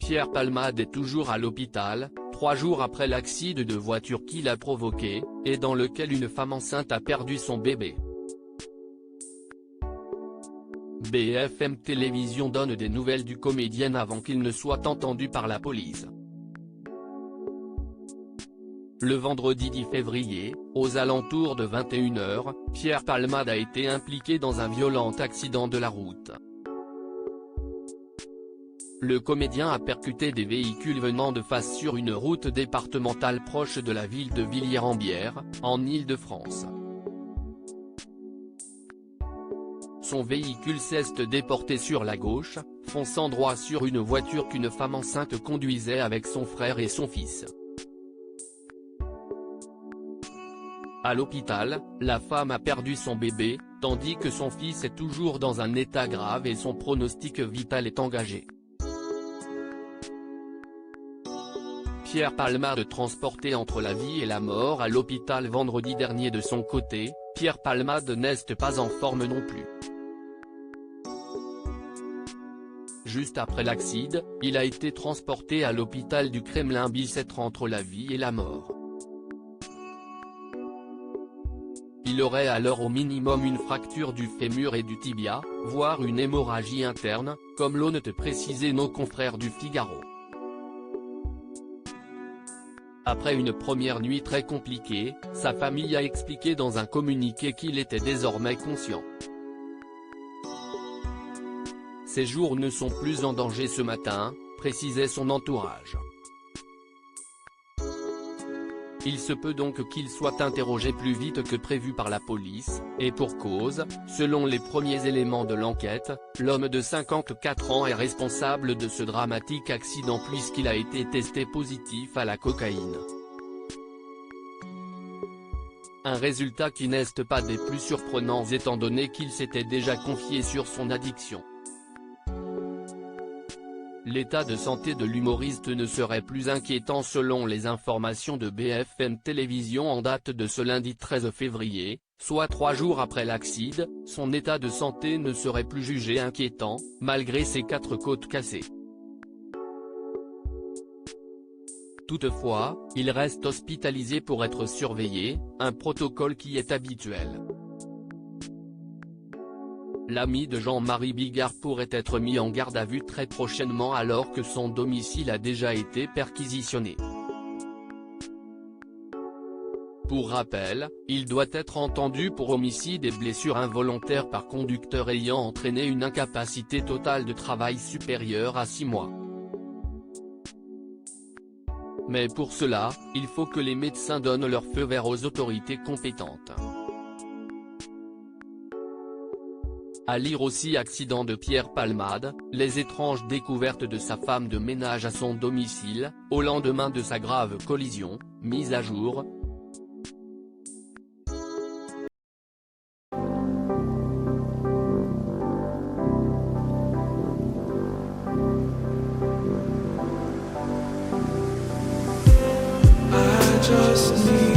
Pierre Palmade est toujours à l'hôpital, 3 jours après l'accident de voiture qu'il a provoqué, et dans lequel une femme enceinte a perdu son bébé. BFM Télévision donne des nouvelles du comédien avant qu'il ne soit entendu par la police. Le vendredi 10 février, aux alentours de 21 h, Pierre Palmade a été impliqué dans un violent accident de la route. Le comédien a percuté des véhicules venant de face sur une route départementale proche de la ville de Villiers-en-Bière, en Île-de-France. Son véhicule s'est déporté sur la gauche, fonçant droit sur une voiture qu'une femme enceinte conduisait avec son frère et son fils. À l'hôpital, la femme a perdu son bébé, tandis que son fils est toujours dans un état grave et son pronostic vital est engagé. Pierre Palmade transporté entre la vie et la mort à l'hôpital vendredi dernier. De son côté, Pierre Palmade n'est pas en forme non plus. Juste après l'accident, il a été transporté à l'hôpital du Kremlin-Bicêtre entre la vie et la mort. Il aurait alors au minimum une fracture du fémur et du tibia, voire une hémorragie interne, comme l'ont précisé nos confrères du Figaro. Après une première nuit très compliquée, sa famille a expliqué dans un communiqué qu'il était désormais conscient. Ses jours ne sont plus en danger ce matin, précisait son entourage. Il se peut donc qu'il soit interrogé plus vite que prévu par la police, et pour cause, selon les premiers éléments de l'enquête, l'homme de 54 ans est responsable de ce dramatique accident puisqu'il a été testé positif à la cocaïne. Un résultat qui n'est pas des plus surprenants étant donné qu'il s'était déjà confié sur son addiction. L'état de santé de l'humoriste ne serait plus inquiétant selon les informations de BFM Télévision en date de ce lundi 13 février, soit 3 jours après l'accident. Son état de santé ne serait plus jugé inquiétant, malgré ses 4 côtes cassées. Toutefois, il reste hospitalisé pour être surveillé, un protocole qui est habituel. L'ami de Jean-Marie Bigard pourrait être mis en garde à vue très prochainement alors que son domicile a déjà été perquisitionné. Pour rappel, il doit être entendu pour homicide et blessure involontaire par conducteur ayant entraîné une incapacité totale de travail supérieure à 6 mois. Mais pour cela, il faut que les médecins donnent leur feu vert aux autorités compétentes. À lire aussi accident de Pierre Palmade, les étranges découvertes de sa femme de ménage à son domicile, au lendemain de sa grave collision, mise à jour. I just need